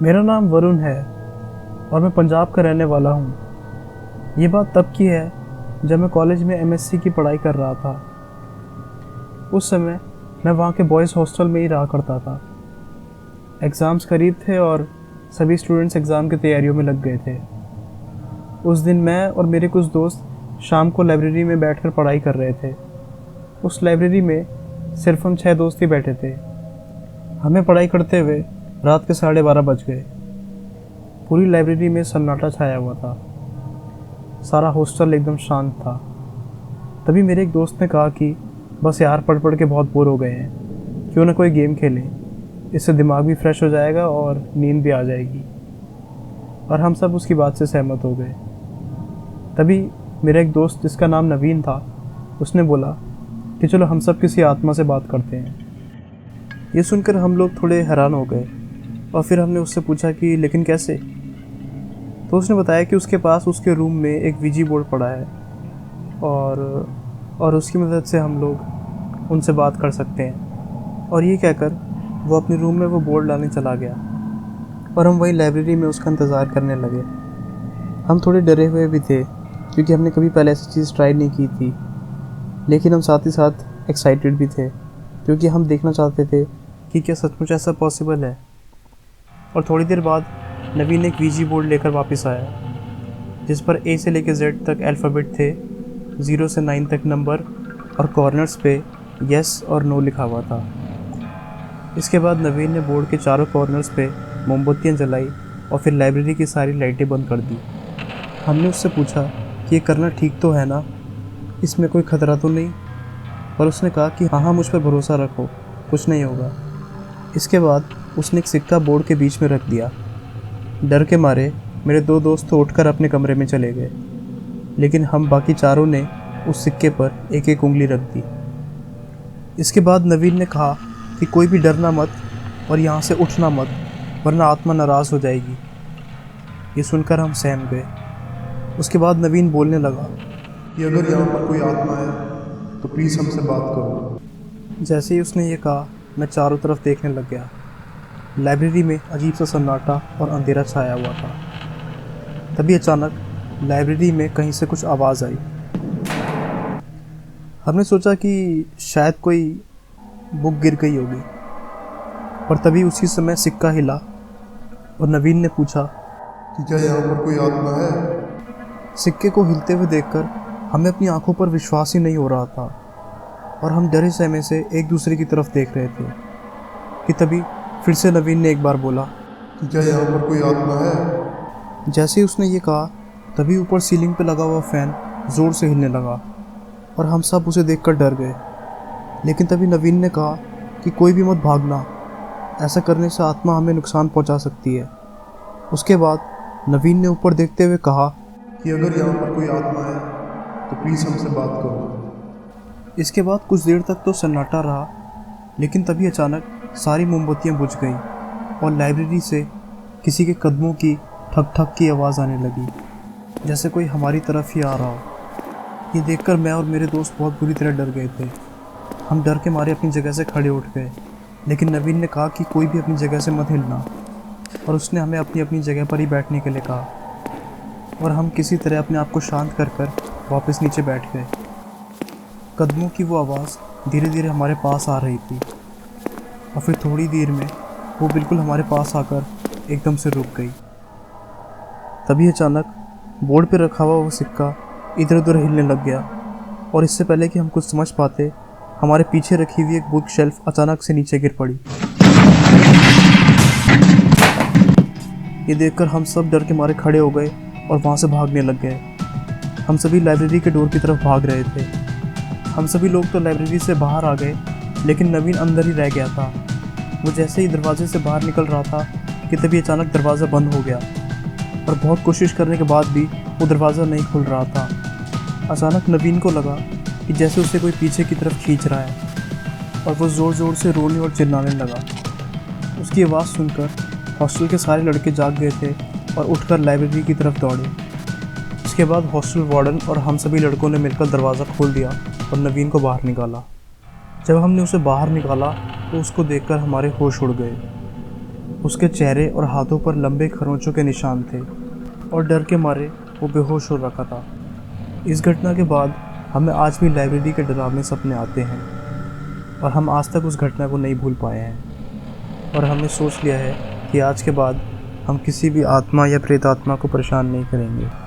मेरा नाम वरुण है और मैं पंजाब का रहने वाला हूँ। ये बात तब की है जब मैं कॉलेज में एमएससी की पढ़ाई कर रहा था। उस समय मैं वहाँ के बॉयज़ हॉस्टल में ही रहा करता था। एग्ज़ाम्स करीब थे और सभी स्टूडेंट्स एग्ज़ाम की तैयारियों में लग गए थे। उस दिन मैं और मेरे कुछ दोस्त शाम को लाइब्रेरी में बैठकर पढ़ाई कर रहे थे। उस लाइब्रेरी में सिर्फ हम 6 दोस्त ही बैठे थे। हमें पढ़ाई करते हुए रात के 12:30 बज गए। पूरी लाइब्रेरी में सन्नाटा छाया हुआ था। सारा हॉस्टल एकदम शांत था। तभी मेरे एक दोस्त ने कहा कि बस यार, पढ़ पढ़ के बहुत बोर हो गए हैं, क्यों ना कोई गेम खेलें, इससे दिमाग भी फ्रेश हो जाएगा और नींद भी आ जाएगी। और हम सब उसकी बात से सहमत हो गए। तभी मेरा एक दोस्त जिसका नाम नवीन था, उसने बोला कि चलो हम सब किसी आत्मा से बात करते हैं। ये सुनकर हम लोग थोड़े हैरान हो गए और फिर हमने उससे पूछा कि लेकिन कैसे। तो उसने बताया कि उसके पास उसके रूम में एक वीजी बोर्ड पड़ा है और उसकी मदद से हम लोग उनसे बात कर सकते हैं। और ये कहकर वो अपने रूम में वो बोर्ड लाने चला गया और हम वही लाइब्रेरी में उसका इंतज़ार करने लगे। हम थोड़े डरे हुए भी थे क्योंकि हमने कभी पहले ऐसी चीज़ ट्राई नहीं की थी, लेकिन हम साथ ही साथ एक्साइटेड भी थे क्योंकि हम देखना चाहते थे कि क्या सचमुच ऐसा पॉसिबल है। और थोड़ी देर बाद नवीन एक वीजी बोर्ड लेकर वापस आया जिस पर ए से लेकर जेड तक अल्फ़ाबेट थे, 0 से 9 तक नंबर और कॉर्नर्स पे यस और नो लिखा हुआ था। इसके बाद नवीन ने बोर्ड के चारों कॉर्नर्स पे मोमबत्तियाँ जलाई और फिर लाइब्रेरी की सारी लाइटें बंद कर दी। हमने उससे पूछा कि ये करना ठीक तो है ना, इसमें कोई खतरा तो नहीं। पर उसने कहा कि हाँ, मुझ पर भरोसा रखो, कुछ नहीं होगा। इसके बाद उसने एक सिक्का बोर्ड के बीच में रख दिया। डर के मारे मेरे 2 दोस्त तो उठकर अपने कमरे में चले गए, लेकिन हम बाकी चारों ने उस सिक्के पर एक एक उंगली रख दी। इसके बाद नवीन ने कहा कि कोई भी डरना मत और यहाँ से उठना मत, वरना आत्मा नाराज़ हो जाएगी। ये सुनकर हम सहम गए। उसके बाद नवीन बोलने लगा कि अगर यहाँ पर कोई आत्मा है तो प्लीज़ हमसे बात करो। जैसे ही उसने ये कहा, मैं चारों तरफ देखने लग गया। लाइब्रेरी में अजीब सा सन्नाटा और अंधेरा छाया हुआ था। तभी अचानक लाइब्रेरी में कहीं से कुछ आवाज़ आई। हमने सोचा कि शायद कोई बुक गिर गई होगी, पर तभी उसी समय सिक्का हिला और नवीन ने पूछा कि क्या यहाँ पर कोई आत्मा है? सिक्के को हिलते हुए देखकर हमें अपनी आंखों पर विश्वास ही नहीं हो रहा था और हम डरे सहमे से एक दूसरे की तरफ देख रहे थे कि तभी फिर से नवीन ने एक बार बोला कि क्या यहाँ पर कोई आत्मा है? जैसे ही उसने ये कहा, तभी ऊपर सीलिंग पे लगा हुआ फ़ैन ज़ोर से हिलने लगा और हम सब उसे देखकर डर गए। लेकिन तभी नवीन ने कहा कि कोई भी मत भागना, ऐसा करने से आत्मा हमें नुकसान पहुंचा सकती है। उसके बाद नवीन ने ऊपर देखते हुए कहा कि अगर यहाँ पर कोई आत्मा है तो प्लीज़ हमसे बात करो। इसके बाद कुछ देर तक तो सन्नाटा रहा, लेकिन तभी अचानक सारी मोमबत्तियाँ बुझ गईं और लाइब्रेरी से किसी के कदमों की ठक ठक की आवाज़ आने लगी, जैसे कोई हमारी तरफ ही आ रहा हो। ये देखकर मैं और मेरे दोस्त बहुत बुरी तरह डर गए थे। हम डर के मारे अपनी जगह से खड़े उठ गए, लेकिन नवीन ने कहा कि कोई भी अपनी जगह से मत हिलना और उसने हमें अपनी अपनी जगह पर ही बैठने के लिए कहा और हम किसी तरह अपने आप को शांत कर वापस नीचे बैठ गए। कदमों की वो आवाज़ धीरे धीरे हमारे पास आ रही थी और फिर थोड़ी देर में वो बिल्कुल हमारे पास आकर एकदम से रुक गई। तभी अचानक बोर्ड पर रखा हुआ वो सिक्का इधर उधर हिलने लग गया और इससे पहले कि हम कुछ समझ पाते, हमारे पीछे रखी हुई एक बुक शेल्फ अचानक से नीचे गिर पड़ी। ये देखकर हम सब डर के मारे खड़े हो गए और वहाँ से भागने लग गए। हम सभी लाइब्रेरी के डोर की तरफ भाग रहे थे। हम सभी लोग तो लाइब्रेरी से बाहर आ गए, लेकिन नवीन अंदर ही रह गया था। वो जैसे ही दरवाजे से बाहर निकल रहा था कि तभी अचानक दरवाज़ा बंद हो गया और बहुत कोशिश करने के बाद भी वो दरवाज़ा नहीं खुल रहा था। अचानक नवीन को लगा कि जैसे उसे कोई पीछे की तरफ खींच रहा है और वो ज़ोर ज़ोर से रोने और चिल्लाने लगा। उसकी आवाज़ सुनकर हॉस्टल के सारे लड़के जाग गए थे और उठकर लाइब्रेरी की तरफ दौड़े। इसके बाद हॉस्टल वार्डन और हम सभी लड़कों ने मिलकर दरवाज़ा खोल दिया और नवीन को बाहर निकाला। जब हमने उसे बाहर निकाला तो उसको देखकर हमारे होश उड़ गए। उसके चेहरे और हाथों पर लंबे खरोंचों के निशान थे और डर के मारे वो बेहोश हो रखा था। इस घटना के बाद हमें आज भी लाइब्रेरी के डरावने सपने आते हैं और हम आज तक उस घटना को नहीं भूल पाए हैं और हमने सोच लिया है कि आज के बाद हम किसी भी आत्मा या प्रेत आत्मा को परेशान नहीं करेंगे।